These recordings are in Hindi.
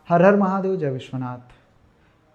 हर हर महादेव, जय विश्वनाथ।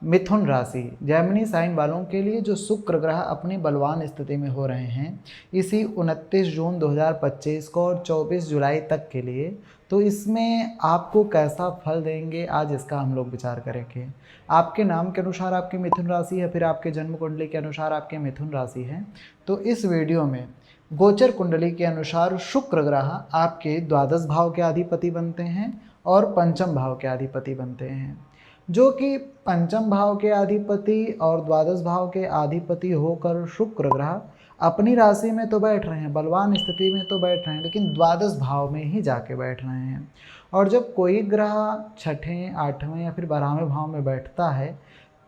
मिथुन राशि, जेमिनी साइन वालों के लिए जो शुक्र ग्रह अपनी बलवान स्थिति में हो रहे हैं इसी 29 जून 2025 को और 24 जुलाई तक के लिए, तो इसमें आपको कैसा फल देंगे आज इसका हम लोग विचार करेंगे। आपके नाम के अनुसार आपकी मिथुन राशि है, फिर आपके जन्म कुंडली के अनुसार आपकी मिथुन राशि है। तो इस वीडियो में गोचर कुंडली के अनुसार शुक्र ग्रह आपके द्वादश भाव के अधिपति बनते हैं और पंचम भाव के अधिपति बनते हैं। जो कि पंचम भाव के अधिपति और द्वादश भाव के अधिपति होकर शुक्र ग्रह अपनी राशि में तो बैठ रहे हैं, बलवान स्थिति में तो बैठ रहे हैं, लेकिन द्वादश भाव में ही जाके बैठ रहे हैं। और जब कोई ग्रह छठें, आठवें या फिर 12वें भाव में बैठता है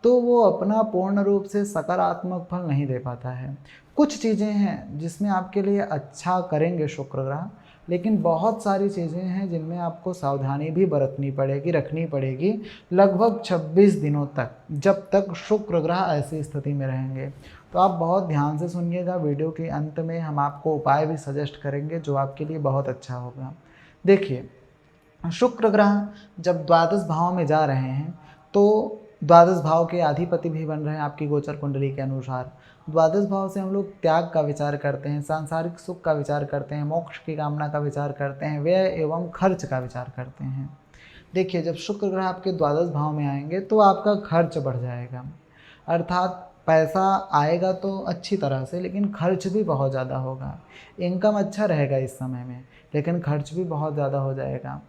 तो वो अपना पूर्ण रूप से सकारात्मक फल नहीं दे पाता है। कुछ चीज़ें हैं जिसमें आपके लिए अच्छा करेंगे शुक्र ग्रह, लेकिन बहुत सारी चीज़ें हैं जिनमें आपको सावधानी भी बरतनी पड़ेगी, रखनी पड़ेगी लगभग 26 दिनों तक, जब तक शुक्र ग्रह ऐसी स्थिति में रहेंगे। तो आप बहुत ध्यान से सुनिएगा। वीडियो के अंत में हम आपको उपाय भी सजेस्ट करेंगे जो आपके लिए बहुत अच्छा होगा। देखिए, शुक्र ग्रह जब द्वादश भाव में जा रहे हैं तो द्वादश भाव के अधिपति भी बन रहे हैं आपकी गोचर कुंडली के अनुसार। द्वादश भाव से हम लोग त्याग का विचार करते हैं, सांसारिक सुख का विचार करते हैं, मोक्ष की कामना का विचार करते हैं, व्यय एवं खर्च का विचार करते हैं। देखिए, जब शुक्र ग्रह आपके द्वादश भाव में आएंगे तो आपका खर्च बढ़ जाएगा, अर्थात पैसा आएगा तो अच्छी तरह से, लेकिन खर्च भी बहुत ज़्यादा होगा। इनकम अच्छा रहेगा इस समय में, लेकिन खर्च भी बहुत ज़्यादा हो जाएगा।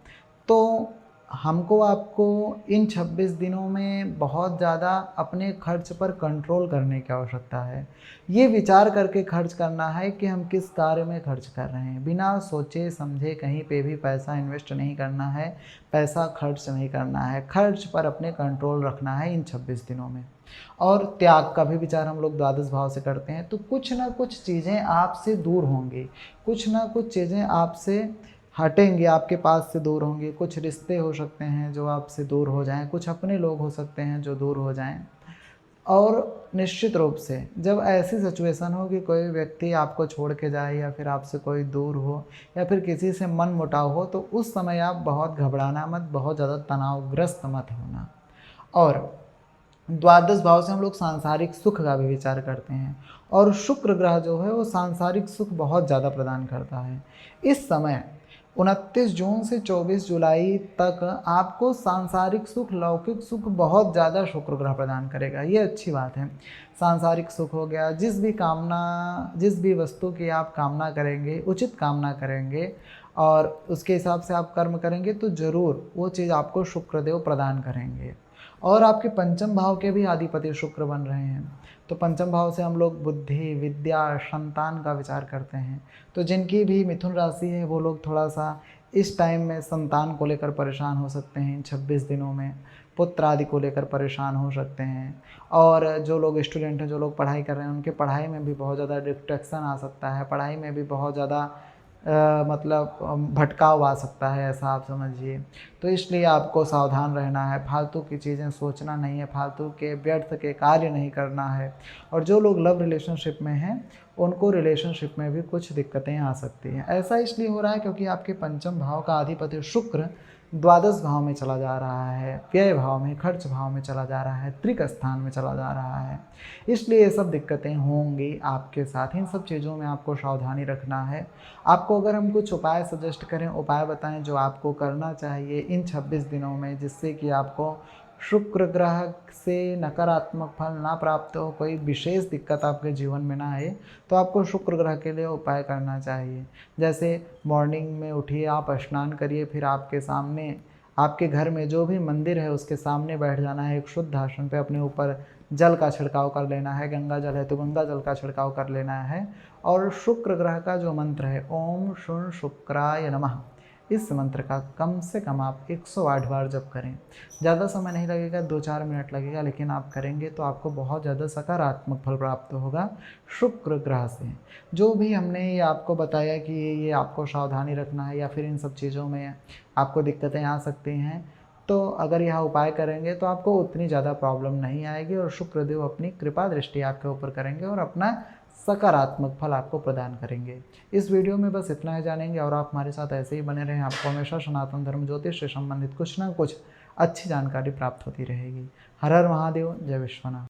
तो हमको आपको इन 26 दिनों में बहुत ज़्यादा अपने खर्च पर कंट्रोल करने की आवश्यकता है। ये विचार करके खर्च करना है कि हम किस कार्य में खर्च कर रहे हैं। बिना सोचे समझे कहीं पे भी पैसा इन्वेस्ट नहीं करना है, पैसा खर्च नहीं करना है। खर्च पर अपने कंट्रोल रखना है इन 26 दिनों में। और त्याग का भी विचार हम लोग द्वादश भाव से करते हैं। तो कुछ ना कुछ चीज़ें आपसे दूर होंगी, कुछ ना कुछ चीज़ें आपसे हटेंगे, आपके पास से दूर होंगे। कुछ रिश्ते हो सकते हैं जो आपसे दूर हो जाएं, कुछ अपने लोग हो सकते हैं जो दूर हो जाएं। और निश्चित रूप से जब ऐसी सिचुएशन हो कि कोई व्यक्ति आपको छोड़ के जाए या फिर आपसे कोई दूर हो या फिर किसी से मन मुटाव हो, तो उस समय आप बहुत घबराना मत, बहुत ज़्यादा तनावग्रस्त मत होना। और द्वादश भाव से हम लोग सांसारिक सुख का भी विचार करते हैं, और शुक्र ग्रह जो है वो सांसारिक सुख बहुत ज़्यादा प्रदान करता है। इस समय 29 जून से 24 जुलाई तक आपको सांसारिक सुख, लौकिक सुख बहुत ज़्यादा शुक्र ग्रह प्रदान करेगा। ये अच्छी बात है। सांसारिक सुख हो गया, जिस भी वस्तु की आप कामना करेंगे, उचित कामना करेंगे और उसके हिसाब से आप कर्म करेंगे तो ज़रूर वो चीज़ आपको शुक्रदेव प्रदान करेंगे। और आपके पंचम भाव के भी अधिपति शुक्र बन रहे हैं। तो पंचम भाव से हम लोग बुद्धि, विद्या, संतान का विचार करते हैं। तो जिनकी भी मिथुन राशि है वो लोग थोड़ा सा इस टाइम में संतान को लेकर परेशान हो सकते हैं। इन 26 दिनों में पुत्र आदि को लेकर परेशान हो सकते हैं। और जो लोग स्टूडेंट हैं, जो लोग पढ़ाई कर रहे हैं, उनके पढ़ाई में भी बहुत ज़्यादा डिस्ट्रैक्शन आ सकता है, पढ़ाई में भी बहुत ज़्यादा भटकाव आ सकता है, ऐसा आप समझिए। तो इसलिए आपको सावधान रहना है, फालतू की चीज़ें सोचना नहीं है, फालतू के व्यर्थ के कार्य नहीं करना है। और जो लोग लव रिलेशनशिप में हैं उनको रिलेशनशिप में भी कुछ दिक्कतें आ सकती हैं। ऐसा इसलिए हो रहा है क्योंकि आपके पंचम भाव का अधिपति शुक्र द्वादश भाव में चला जा रहा है, व्यय भाव में, खर्च भाव में चला जा रहा है, त्रिक स्थान में चला जा रहा है। इसलिए ये सब दिक्कतें होंगी आपके साथ। इन सब चीज़ों में आपको सावधानी रखना है। आपको अगर हम कुछ उपाय सजेस्ट करें, उपाय बताएं जो आपको करना चाहिए इन 26 दिनों में, जिससे कि आपको शुक्र ग्रह से नकारात्मक फल ना प्राप्त हो, कोई विशेष दिक्कत आपके जीवन में ना आए, तो आपको शुक्र ग्रह के लिए उपाय करना चाहिए। जैसे मॉर्निंग में उठिए, आप स्नान करिए, फिर आपके सामने, आपके घर में जो भी मंदिर है उसके सामने बैठ जाना है। एक शुद्ध आसन पे अपने ऊपर जल का छिड़काव कर लेना है। गंगा जल है तो गंगा जल का छिड़काव कर लेना है। और शुक्र ग्रह का जो मंत्र है, ओम शुं शुक्राय नमः, इस मंत्र का कम से कम आप 108 बार जप करें। ज़्यादा समय नहीं लगेगा, 2-4 मिनट लगेगा, लेकिन आप करेंगे तो आपको बहुत ज़्यादा सकारात्मक फल प्राप्त होगा शुक्र ग्रह से। जो भी हमने ये आपको बताया कि ये आपको सावधानी रखना है या फिर इन सब चीज़ों में आपको दिक्कतें आ सकती हैं, तो अगर यह उपाय करेंगे तो आपको उतनी ज़्यादा प्रॉब्लम नहीं आएगी और शुक्रदेव अपनी कृपा दृष्टि आपके ऊपर करेंगे और अपना सकारात्मक फल आपको प्रदान करेंगे। इस वीडियो में बस इतना ही जानेंगे और आप हमारे साथ ऐसे ही बने रहें। आपको हमेशा सनातन धर्म ज्योतिष से संबंधित कुछ ना कुछ अच्छी जानकारी प्राप्त होती रहेगी। हर हर महादेव, जय विश्वनाथ।